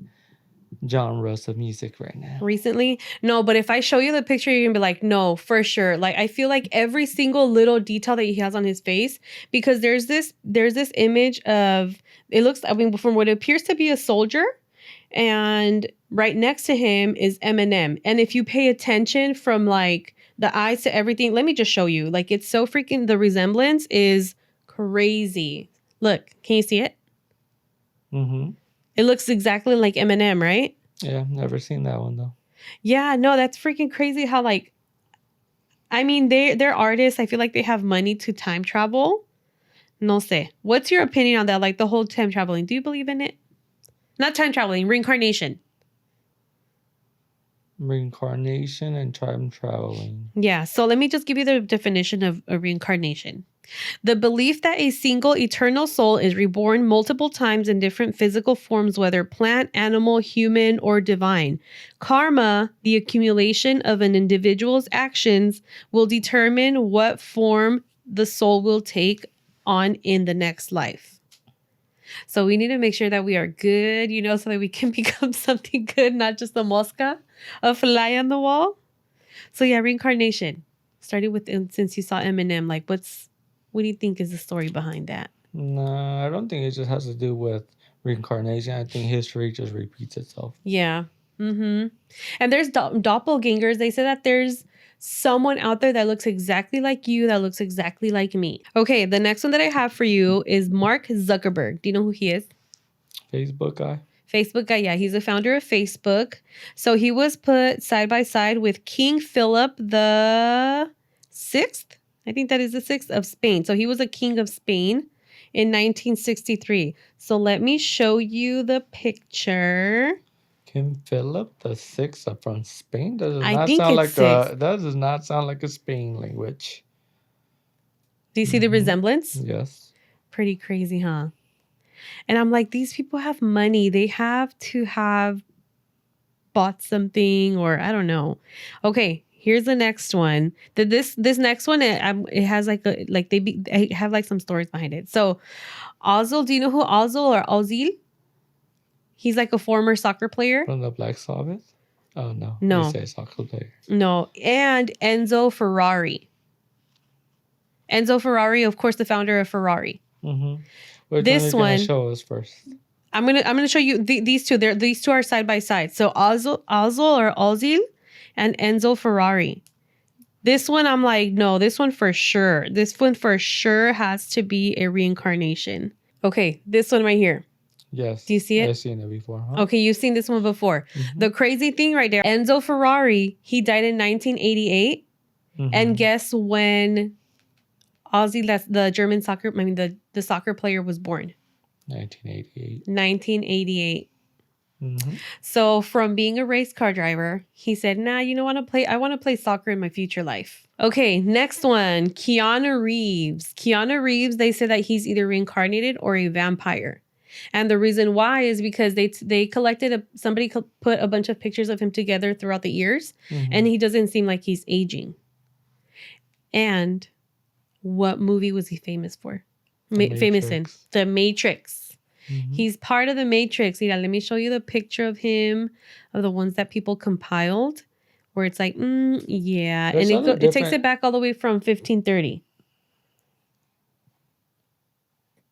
genres of music right now. Recently? No, but if I show you the picture, you're gonna be like, no, for sure. Like I feel like every single little detail that he has on his face, because there's this image of it looks, I mean, from what appears to be a soldier, and right next to him is Eminem. And if you pay attention from like the eyes to everything, let me just show you. Like it's so freaking, the resemblance is crazy. Look, can you see it? Mm-hmm. It looks exactly like Eminem, right? Yeah, never seen that one though. Yeah, no, that's freaking crazy how like, I mean, they're artists. I feel like they have money to time travel. No sé. What's your opinion on that? Like the whole time traveling. Do you believe in it? Not time traveling, reincarnation. Reincarnation and time traveling. Yeah. So let me just give you the definition of a reincarnation. The belief that a single eternal soul is reborn multiple times in different physical forms, whether plant, animal, human, or divine. Karma, the accumulation of an individual's actions, will determine what form the soul will take on in the next life. So we need to make sure that we are good, so that we can become something good, not just a mosca, a fly on the wall. So yeah, reincarnation. Started with, since you saw Eminem, like what do you think is the story behind that? No, I don't think it just has to do with reincarnation. I think history just repeats itself. Yeah. Mm-hmm. And there's doppelgangers. They say that there's someone out there that looks exactly like you, that looks exactly like me. Okay, the next one that I have for you is Mark Zuckerberg. Do you know who he is? Facebook guy. Facebook guy, yeah. He's the founder of Facebook. So he was put side by side with King Philip the Sixth. I think that is the sixth of Spain. So he was a king of Spain in 1963. So let me show you the picture. King Philip the Sixth from Spain. I think it's sixth. That does not sound like a Spain language. Do you see the resemblance? Yes. Pretty crazy, huh? And I'm like, these people have money. They have to have bought something, or I don't know. Okay, here's the next one. This next one, it has like they have like some stories behind it. So Ozil, do you know who Ozil or Ozil? He's like a former soccer player. From the Black Sabbath? Oh no. No. You say soccer player. No, and Enzo Ferrari. Enzo Ferrari, of course, the founder of Ferrari. Mm-hmm. Which This one are you one- gonna show us first? I'm gonna show you these two. These two are side by side. So Ozil or Ozil and Enzo Ferrari. This one, I'm like, no, this one for sure. This one for sure has to be a reincarnation. Okay, this one right here. Yes. Do you see it? I've seen it before. Huh? Okay, you've seen this one before. Mhm. The crazy thing right there, Enzo Ferrari, he died in 1988. Mhm. And guess when Ozzy, that's the German soccer, I mean, the soccer player was born? 1988. 1988. Mm-hmm. So from being a race car driver, he said, nah, I want to play soccer in my future life. Okay, next one, Keanu Reeves. Keanu Reeves, they say that he's either reincarnated or a vampire. And the reason why is because they collected, somebody put a bunch of pictures of him together throughout the years, Mm-hmm. and he doesn't seem like he's aging. And what movie was he famous for? Famous in The Matrix. Mm-hmm. He's part of The Matrix. Yeah, let me show you the picture of him, of the ones that people compiled, where it's like, yeah. There's And other it takes it back all the way from 1530.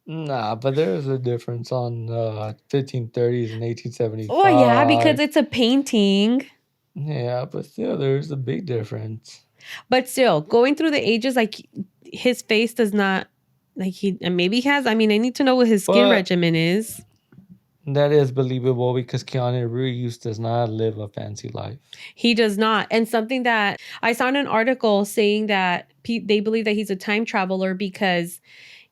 Nah, but there's a difference on 1530s and 1875. Oh, yeah, because it's a painting. Yeah, but still, there's a big difference. But still, going through the ages, like his face does not, like and maybe he has. I mean, I need to know what his skin But- regimen is. That is believable because Keanu Reeves does not live a fancy life. He does not. And something that I saw in an article saying that they believe that he's a time traveler because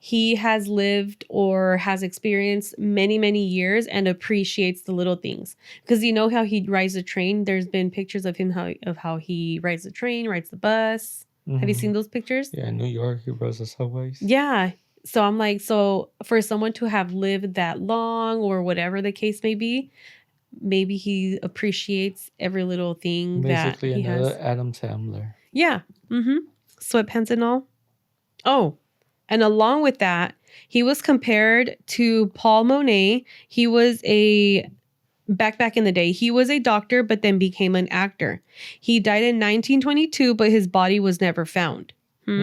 he has lived or has experienced many, many years and appreciates the little things. Because you know how he rides the train? There's been pictures of him how he rides the train, rides the bus. Have you Mhm. seen those pictures? Yeah, in New York, he rose the subways. Yeah. So I'm like, so for someone to have lived that long or whatever the case may be, maybe he appreciates every little thing Basically, that he another has. Adam Sandler. Yeah. Mm-hmm. Sweatpants and all. Oh, and along with that, he was compared to Paul Monet. He was a back in the day. He was a doctor, but then became an actor. He died in 1922, but his body was never found. So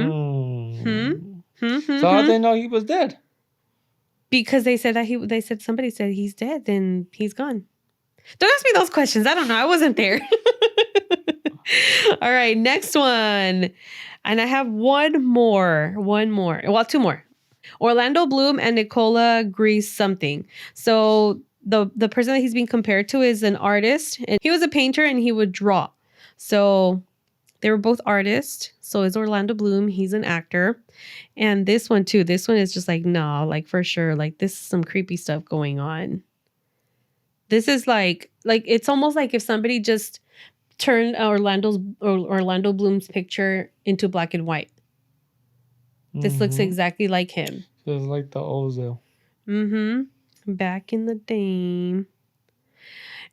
how they know he was dead? Because they said that somebody said he's dead, then he's gone. Don't ask me those questions. I don't know. I wasn't there. All right, next one. And I have one more. Well, two more. Orlando Bloom and Nicola Grease something. So the person that he's being compared to is an artist. And he was a painter and he would draw. So they were both artists. So is Orlando Bloom. He's an actor. And this one too. This one is just like, no, like for sure. Like this is some creepy stuff going on. This is like it's almost like if somebody just turned Orlando Bloom's picture into black and white. This looks Mhm. exactly like him. Just like the Ozil. Mm-hmm. Back in the day.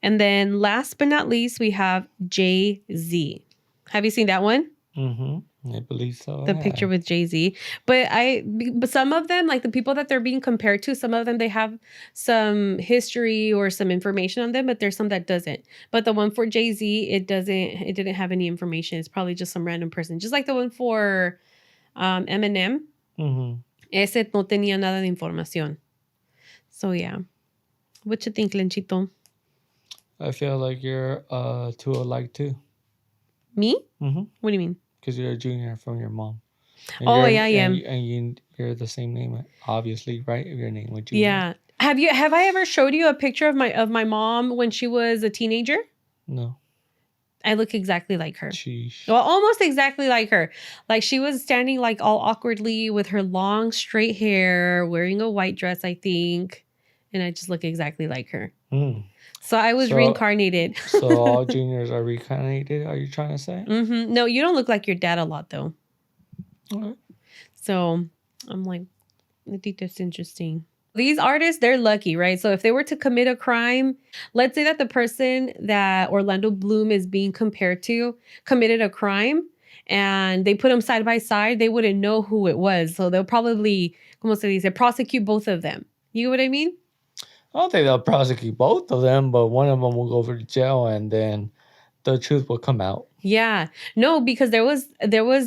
And then last but not least, we have Jay-Z. Have you seen that one? Mm-hmm. I believe so. The picture with Jay-Z. But some of them, like the people that they're being compared to, some of them, they have some history or some information on them, but there's some that doesn't. But the one for Jay-Z, it didn't have any information. It's probably just some random person. Just like the one for Eminem. Mm-hmm. Ese no tenía nada de información. So yeah. What you think, Lenchito? I feel like you're two alike too. Me? Mm-hmm. What do you mean? Because you're a junior from your mom. And Oh, you're- yeah, I am. And you're the same name, obviously, right? Your name with Junior. Yeah. Have I ever showed you a picture of my mom when she was a teenager? No. I look exactly like her. Sheesh. Well, almost exactly like her. Like she was standing like all awkwardly with her long straight hair, wearing a white dress, I think. And I just look exactly like her. Mm. So I was reincarnated. So all juniors are reincarnated, are you trying to say? Mm-hmm. No, you don't look like your dad a lot though. Okay. So I'm like, I think that's interesting. These artists, they're lucky, right? So if they were to commit a crime, let's say that the person that Orlando Bloom is being compared to committed a crime and they put them side by side, they wouldn't know who it was. So they'll probably, como se dice, prosecute both of them. You know what I mean? I don't think they'll prosecute both of them, but one of them will go to jail and then the truth will come out. Yeah. No, because there was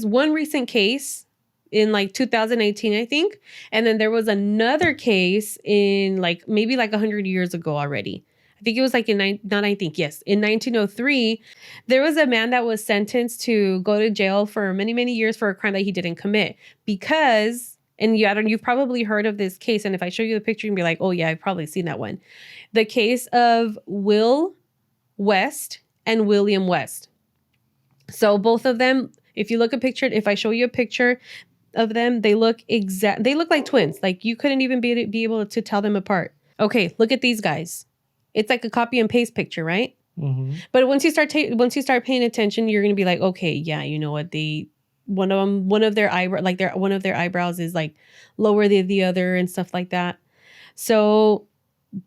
one recent case in like 2018, I think. And then there was another case in like maybe like 100 years ago already. I think it was like in 1903, there was a man that was sentenced to go to jail for many, many years for a crime that he didn't commit because, and you've probably heard of this case. And if I show you the picture, you'll be like, oh yeah, I've probably seen that one. The case of Will West and William West. So both of them, if you look at picture, if I show you a picture of them, they look like twins. Like you couldn't even be able to tell them apart. Okay, look at these guys. It's like a copy and paste picture, right? Mm-hmm. But once you start paying attention, you're gonna be like, okay, yeah, you know what? One of their eyebrows is like lower than the other and stuff like that. So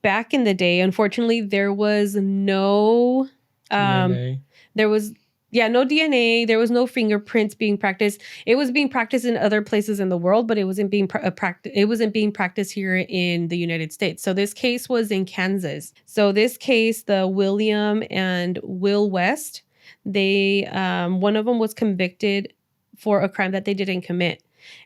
back in the day, unfortunately, there was no DNA. no DNA. There was no fingerprints being practiced. It was being practiced in other places in the world, but it wasn't being practiced here in the United States. So this case was in Kansas. So this case, the William and Will West, they one of them was convicted for a crime that they didn't commit,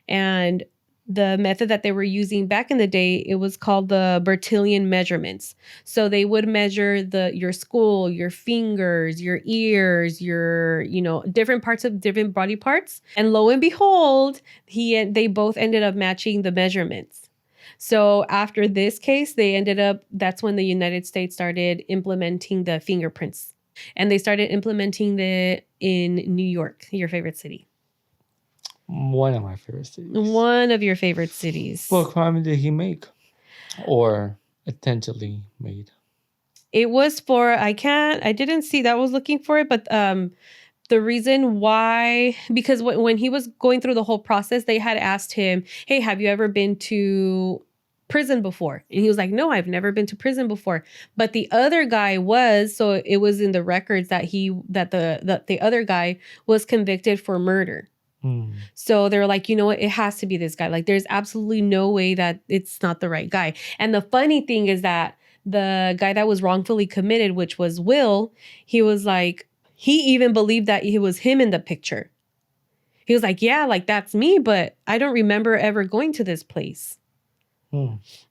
and the method that they were using back in the day, it was called the Bertillon measurements. So they would measure your skull, your fingers, your ears, your, different parts of different body parts. And lo and behold, they both ended up matching the measurements. So after this case, that's when the United States started implementing the fingerprints. And they started implementing it in New York, your favorite city. One of my favorite cities. One of your favorite cities. What crime did he make? Or intentionally made? It was for I didn't see that. I was looking for it, but the reason why, because when he was going through the whole process, they had asked him, "Hey, have you ever been to prison before?" And he was like, "No, I've never been to prison before." But the other guy was, so it was in the records that the other guy was convicted for murder. So they're like, you know what? It has to be this guy. Like, there's absolutely no way that it's not the right guy. And the funny thing is that the guy that was wrongfully committed, which was Will, he was like, he even believed that it was him in the picture. He was like, yeah, like that's me, but I don't remember ever going to this place.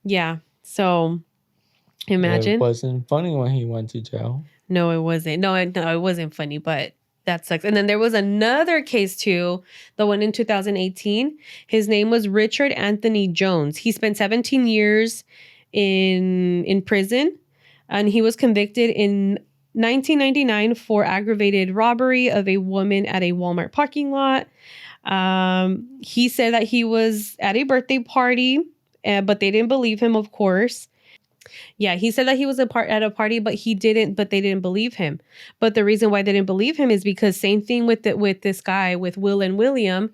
Yeah. So imagine. It wasn't funny when he went to jail. No, it wasn't. No, it wasn't funny, but that sucks. And then there was another case too, the one in 2018. His name was Richard Anthony Jones. He spent 17 years in prison, and he was convicted in 1999 for aggravated robbery of a woman at a Walmart parking lot. He said that he was at a birthday party, but they didn't believe him, of course. Yeah, he said that he was at a party, but they didn't believe him. But the reason why they didn't believe him is because same thing with this guy, with Will and William.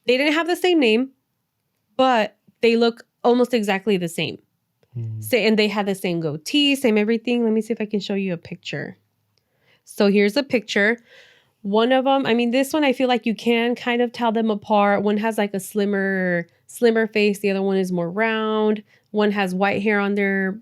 They didn't have the same name, but they look almost exactly the same. And they had the same goatee, same everything. Let me see if I can show you a picture. So here's a picture. One of them, I mean, this one, I feel like you can kind of tell them apart. One has like a slimmer face. The other one is more round. One has white hair on their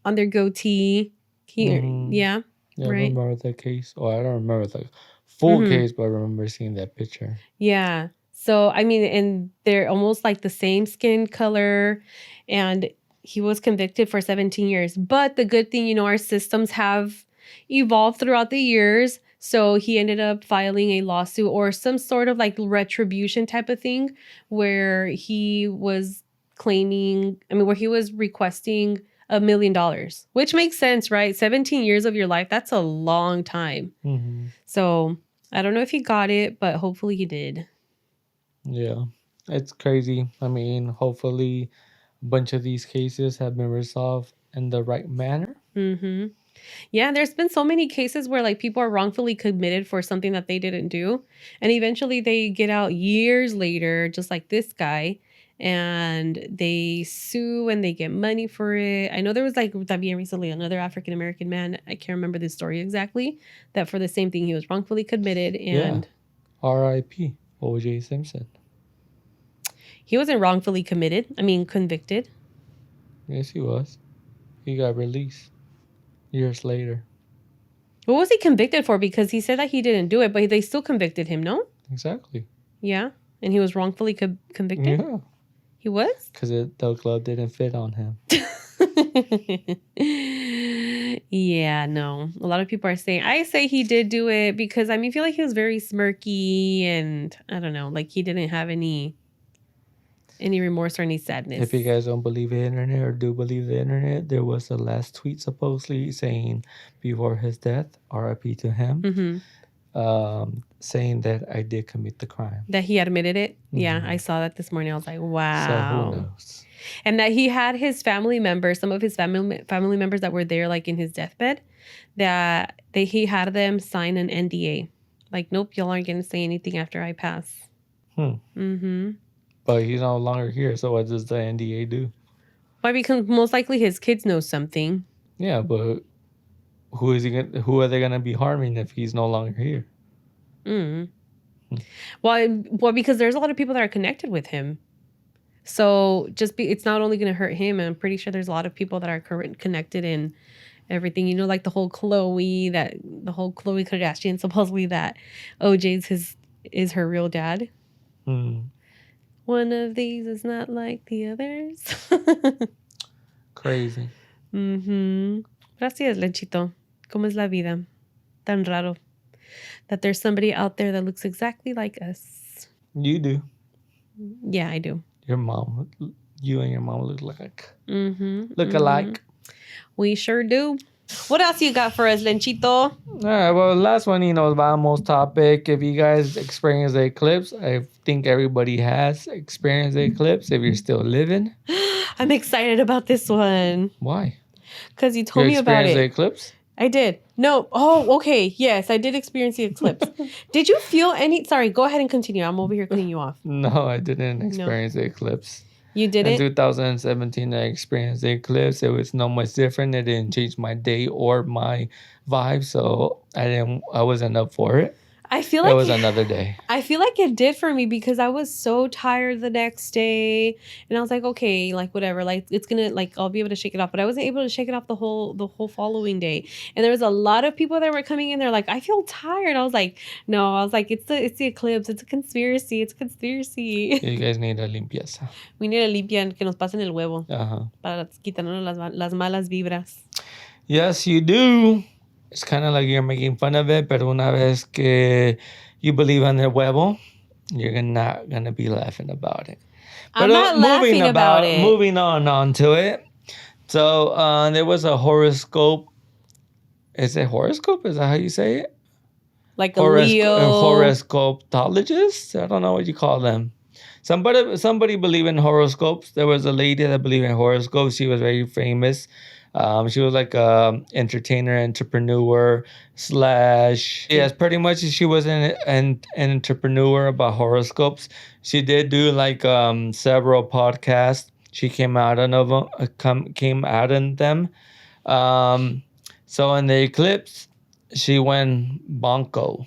goatee. Here, yeah, I right. remember that case. Oh, I don't remember the full case, but I remember seeing that picture. Yeah. So, I mean, and they're almost like the same skin color, and he was convicted for 17 years. But the good thing, our systems have evolved throughout the years. So he ended up filing a lawsuit or some sort of like retribution type of thing where he was where he was requesting $1 million, which makes sense, right? 17 years of your life, that's a long time. So I don't know if he got it, but hopefully he did. Yeah, it's crazy. I mean, hopefully a bunch of these cases have been resolved in the right manner. Yeah, there's been so many cases where like people are wrongfully committed for something that they didn't do. And eventually they get out years later, just like this guy, and they sue and they get money for it. I know there was like también recently another African-American man, I can't remember the story exactly, that for the same thing he was wrongfully committed and R.I.P. O.J. Simpson. He wasn't wrongfully convicted. Yes, he was. He got released years later. What was he convicted for? Because he said that he didn't do it, but they still convicted him, no? Exactly. Yeah, and he was wrongfully convicted? Yeah. He was? Because the glove didn't fit on him. Yeah, no. A lot of people are saying, I say he did do it because, I feel like he was very smirky and, I don't know, like he didn't have any remorse or any sadness. If you guys don't believe the internet or do believe the internet, there was a last tweet supposedly saying before his death, RIP to him, saying that I did commit the crime. That he admitted it? Yeah, I saw that this morning. I was like, wow. So who knows? And that he had his family members, some of his family members that were there like in his deathbed, that he had them sign an NDA. Like, nope, y'all aren't going to say anything after I pass. But he's no longer here, so what does the NDA do? Why? Because most likely his kids know something. Yeah, but who are they gonna be harming if he's no longer here? Well, because there's a lot of people that are connected with him. So it's not only going to hurt him. I'm pretty sure there's a lot of people that are connected in everything. Like the whole Khloe Kardashian, supposedly that OJ's is her real dad. One of these is not like the others. Crazy. Gracias, Lenchito. ¿Cómo es la vida? Tan raro. That there's somebody out there that looks exactly like us. You do. Yeah, I do. You and your mom look alike. We sure do. What else you got for us, Lenchito? All right, well, last one, Vamos topic. If you guys experience the eclipse, I think everybody has experienced the eclipse if you're still living. I'm excited about this one. Why? Because you told You me about experienced the it. eclipse? I did. No. Oh, okay. Yes, I did experience the eclipse. Did you feel any... Sorry, go ahead and continue. I'm over here cutting you off. No, I didn't experience the eclipse. You In didn't? 2017, I experienced the eclipse. It was no much different. It didn't change my day or my vibe, so I wasn't up for it. I feel It like was another day. I feel like it did for me because I was so tired the next day, and I was like, okay, like whatever, like it's gonna like I'll be able to shake it off, but I wasn't able to shake it off the whole following day. And there was a lot of people that were coming in there like, I feel tired. I was like, no, I was like, it's the eclipse, it's a conspiracy, it's a conspiracy. You guys need a limpieza. We need to limpiar que nos pasen el huevo para quitarnos las malas vibras. Yes, you do. It's kind of like you're making fun of it, pero una vez que you believe in the huevo, you're not going to be laughing about it. I'm not laughing about it. Moving on to it. So there was a horoscope. Is it horoscope? Is that how you say it? Like a Leo. Horoscopologist? I don't know what you call them. Somebody believed in horoscopes. There was a lady that believed in horoscopes. She was very famous. She was like a entertainer, entrepreneur / yes, pretty much she was an entrepreneur about horoscopes. She did do like several podcasts. She came out in them. So in the eclipse, she went bonko.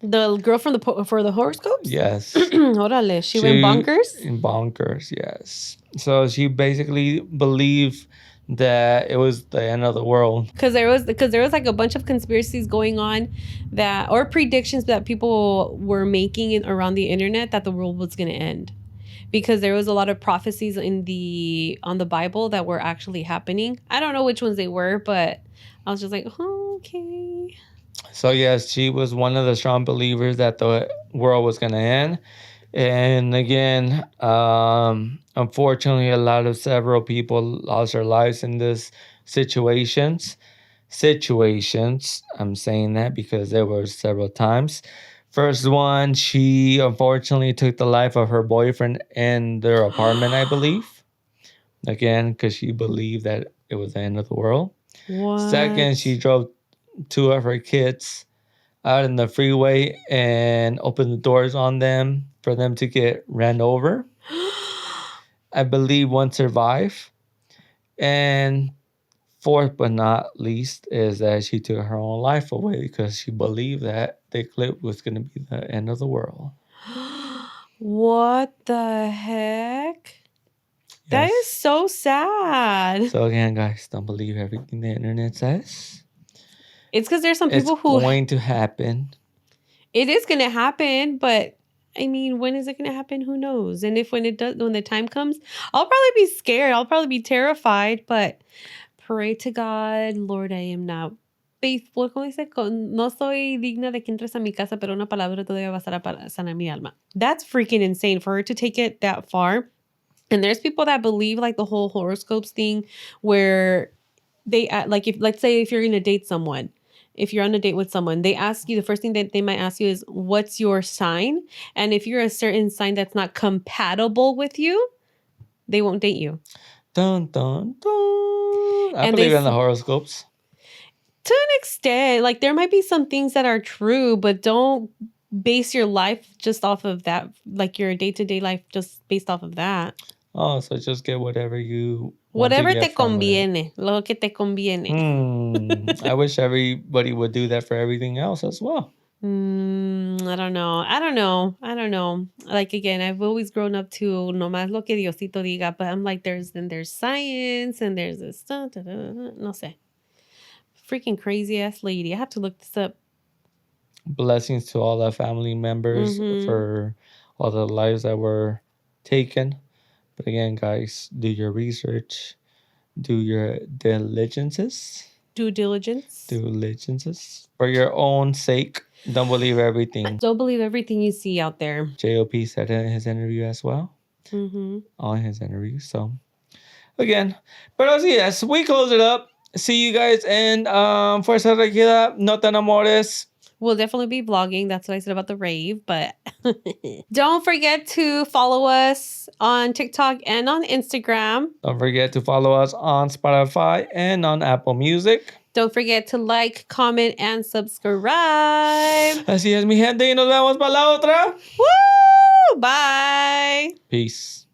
The girl from for the horoscopes? Yes. Órale, she went bonkers? Bonkers, yes. So she basically believed that it was the end of the world. Because there was like a bunch of conspiracies going on or predictions that people were making around the internet that the world was going to end. Because there was a lot of prophecies on the Bible that were actually happening. I don't know which ones they were, but I was just like, oh, okay. So yes, she was one of the strong believers that the world was going to end. And again, unfortunately, several people lost their lives in this situations. I'm saying that because there were several times. First one, she unfortunately took the life of her boyfriend in their apartment, I believe. Again, because she believed that it was the end of the world. What? Second, she drove 2 of her kids out in the freeway and opened the doors on them for them to get ran over. I believe 1 survived. And fourth but not least is that she took her own life away because she believed that the eclipse was going to be the end of the world. What the heck? Yes. That is so sad. So again, guys, don't believe everything the internet says. It's because there's some people who... It's going to happen. It is going to happen, but I mean, when is it going to happen? Who knows? And when the time comes, I'll probably be scared. I'll probably be terrified, but pray to God, Lord, I am not faithful. Como dice, no soy digna de que entres a mi casa, pero una palabra todavía bastará para sanar mi alma. That's freaking insane for her to take it that far. And there's people that believe like the whole horoscopes thing where they like, if let's say if you're going to date someone, if you're on a date with someone, they ask you, the first thing that they might ask you is, what's your sign? And if you're a certain sign that's not compatible with you, they won't date you. Dun, dun, dun. I believe in the horoscopes. To an extent, like there might be some things that are true, but don't base your life just off of that, like your day-to-day life just based off of that. Oh, so just get whatever you Whatever te conviene, lo que te conviene. I wish everybody would do that for everything else as well. I don't know. Like, again, I've always grown up to nomás lo que Diosito diga, but I'm like, there's science and there's this stuff. No sé. Freaking crazy ass lady. I have to look this up. Blessings to all the family members for all the lives that were taken. But again, guys, do your research. Do your diligences. Due diligence. For your own sake. Don't believe everything. Don't believe everything you see out there. JOP said it in his interview as well. On his interview. So, again. But yes, we close it up. See you guys in Fuerza Regida, No Te Enamores. We'll definitely be vlogging. That's what I said about the rave. But don't forget to follow us on TikTok and on Instagram. Don't forget to follow us on Spotify and on Apple Music. Don't forget to like, comment, and subscribe. Así es, mi gente, y nos vemos para la otra. Woo! Bye. Peace.